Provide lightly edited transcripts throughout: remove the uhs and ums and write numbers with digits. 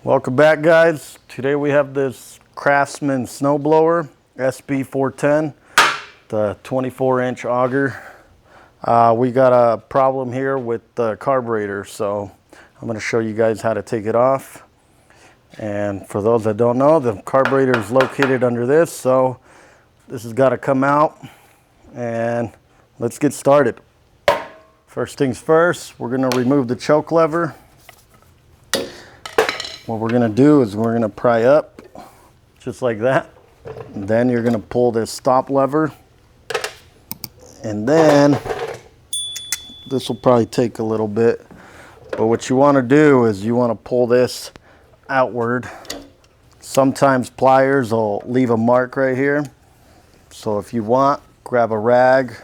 Welcome back, guys. Today we have this Craftsman Snowblower SB410, the 24-inch auger. We got a problem here with the carburetor, so I'm going to show you guys how to take it off. And for those that don't know, the carburetor is located under this, so this has got to come out. And let's get started. First things first, we're going to remove the choke lever. What we're going to do is we're going to pry up just like that. And then you're going to pull this stop lever. And then this will probably take a little bit. But what you want to do is you want to pull this outward. Sometimes pliers will leave a mark right here. So if you want, grab a rag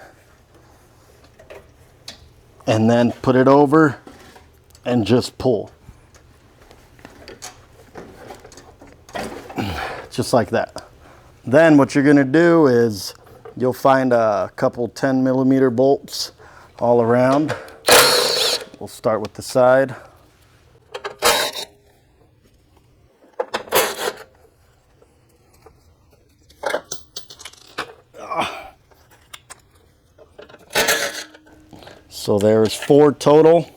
and then put it over and just pull. Just like that. Then what you're going to do is you'll find a couple 10mm bolts all around. We'll start with the side. So there's 4 total.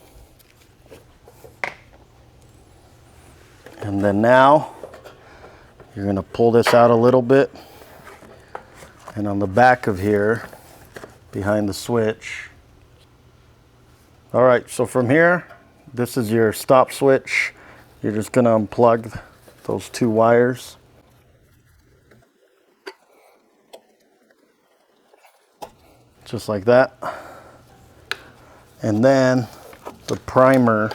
And then now you're going to pull this out a little bit, and on the back of here, behind the switch. All right, so from here, this is your stop switch. You're just going to unplug those 2 wires. Just like that. And then the primer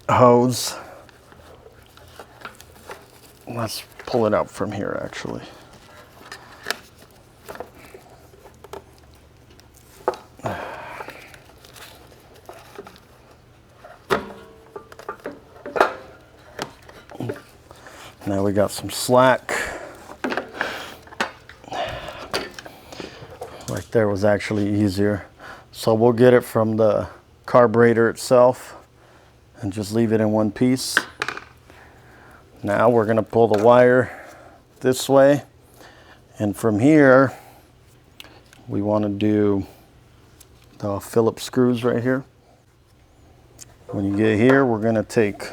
hose. Let's pull it out from here, actually. Now we got some slack. Right there was actually easier. So we'll get it from the carburetor itself and just leave it in one piece. Now we're going to pull the wire this way, and from here we want to do the Phillips screws right here. When you get here, we're going to take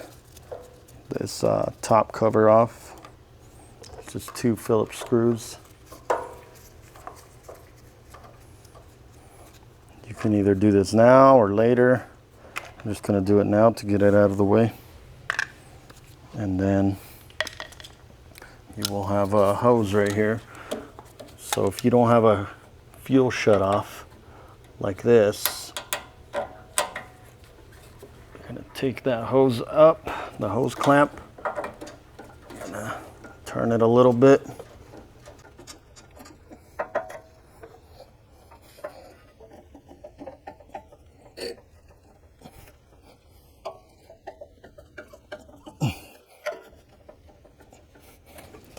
this top cover off. It's just 2 Phillips screws. You can either do this now or later. I'm just going to do it now to get it out of the way. And then you will have a hose right here. So if you don't have a fuel shut off like this, you're going to take that hose up, the hose clamp, and turn it a little bit.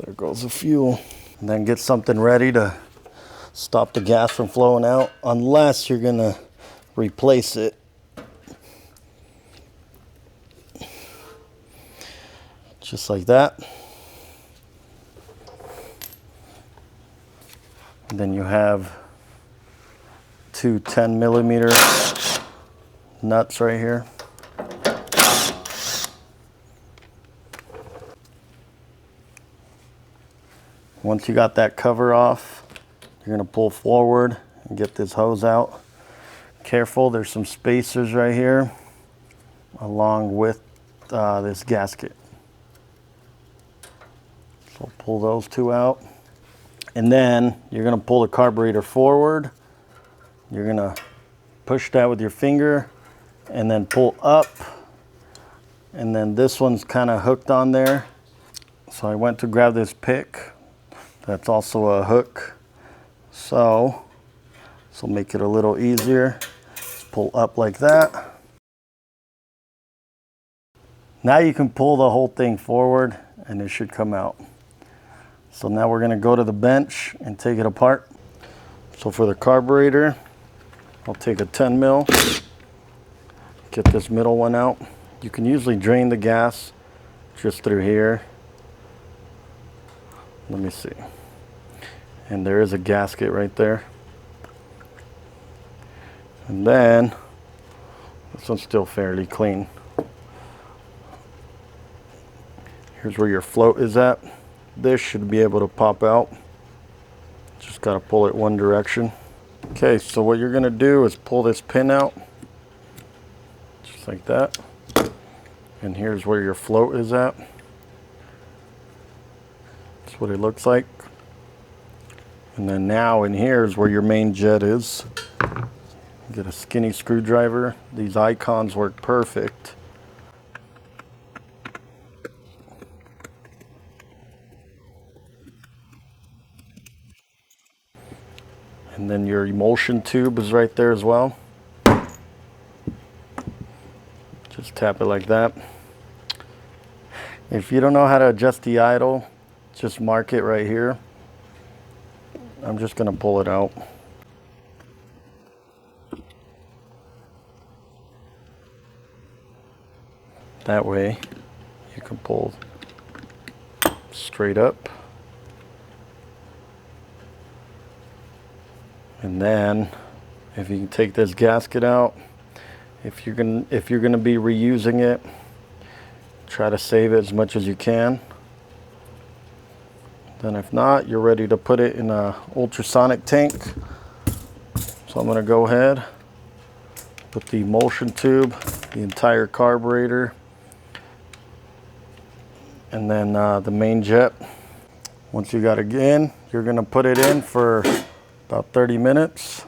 There goes the fuel. And then get something ready to stop the gas from flowing out, unless you're gonna replace it. Just like that. And then you have 2 10mm nuts right here. Once you got that cover off, you're going to pull forward and get this hose out. Careful, there's some spacers right here along with this gasket. So pull those 2 out. And then you're going to pull the carburetor forward. You're going to push that with your finger and then pull up. And then this one's kind of hooked on there. So I went to grab this pick. That's also a hook, so this will make it a little easier. Just pull up like that. Now you can pull the whole thing forward and it should come out. So now we're going to go to the bench and take it apart. So for the carburetor, I'll take a 10mm, get this middle one out. You can usually drain the gas just through here. Let me see. And there is a gasket right there. And then this one's still fairly clean. Here's where your float is at. This should be able to pop out. Just got to pull it one direction. Okay, so what you're going to do is pull this pin out. Just like that. And here's where your float is at. That's what it looks like. And then now in here is where your main jet is. Get a skinny screwdriver. These icons work perfect. And then your emulsion tube is right there as well. Just tap it like that. If you don't know how to adjust the idle, just mark it right here. I'm just going to pull it out. That way you can pull straight up. And then if you can take this gasket out, if you're gonna be reusing it, try to save it as much as you can. Then if not, you're ready to put it in a ultrasonic tank. So I'm gonna go ahead, put the emulsion tube, the entire carburetor, and then the main jet. Once you got it in, you're gonna put it in for about 30 minutes.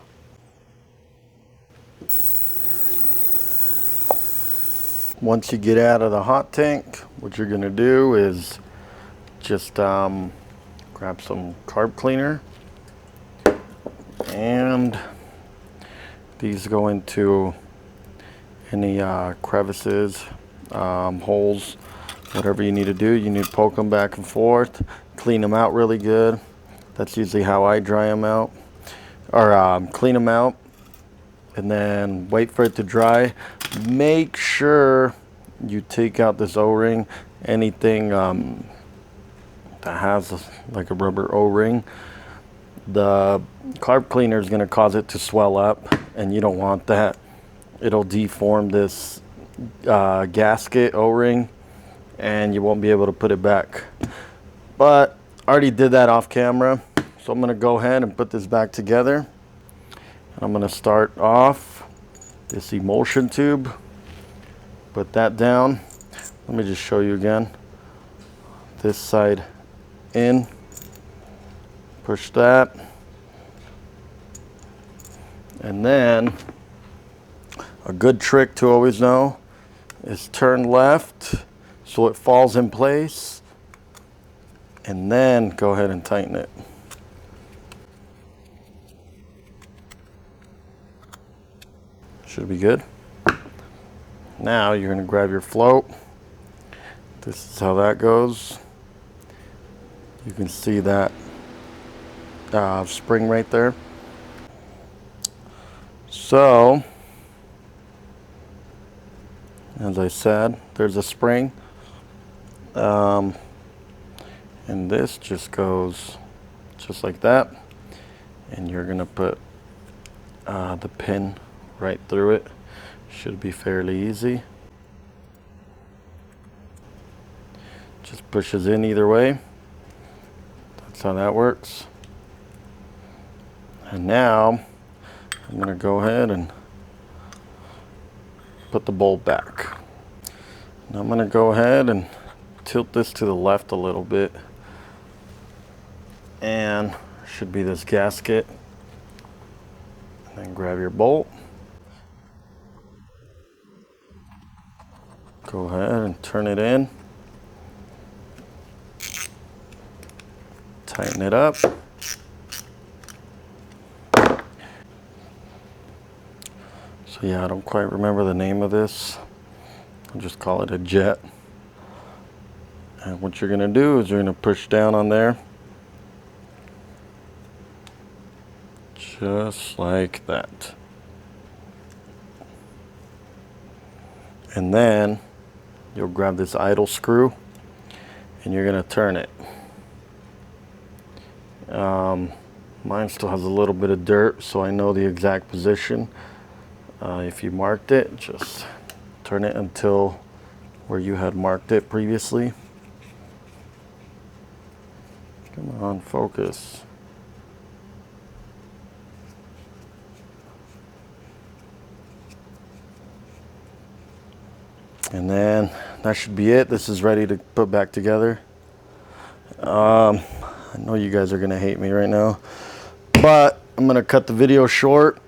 Once you get out of the hot tank, what you're gonna do is just grab some carb cleaner, and these go into any crevices, holes, whatever you need to do. You need to poke them back and forth, clean them out really good. That's usually how I dry them out, or clean them out, and then wait for it to dry. Make sure you take out this O-ring, anything that has like a rubber O-ring. The carb cleaner is going to cause it to swell up, and you don't want that. It'll deform this gasket O-ring, and you won't be able to put it back. But I already did that off camera, so I'm going to go ahead and put this back together. I'm going to start off this emulsion tube, put that down. Let me just show you again. This side in, push that, and then a good trick to always know is turn left so it falls in place, and then go ahead and tighten it. Should be good. Now you're going to grab your float. This is how that goes. You can see that spring right there. So, as I said, there's a spring. And this just goes just like that. And you're going to put the pin right through it. Should be fairly easy. Just pushes in either way. That's how that works. And now I'm going to go ahead and put the bolt back. Now I'm going to go ahead and tilt this to the left a little bit, and should be this gasket. And then grab your bolt. Go ahead and turn it in. Tighten it up. So yeah, I don't quite remember the name of this. I'll just call it a jet. And what you're gonna do is you're gonna push down on there. Just like that. And then you'll grab this idle screw and you're going to turn it. Mine still has a little bit of dirt, so I know the exact position. If you marked it, just turn it until where you had marked it previously. Come on, focus. And then that should be it. This is ready to put back together. I know you guys are gonna hate me right now, but I'm gonna cut the video short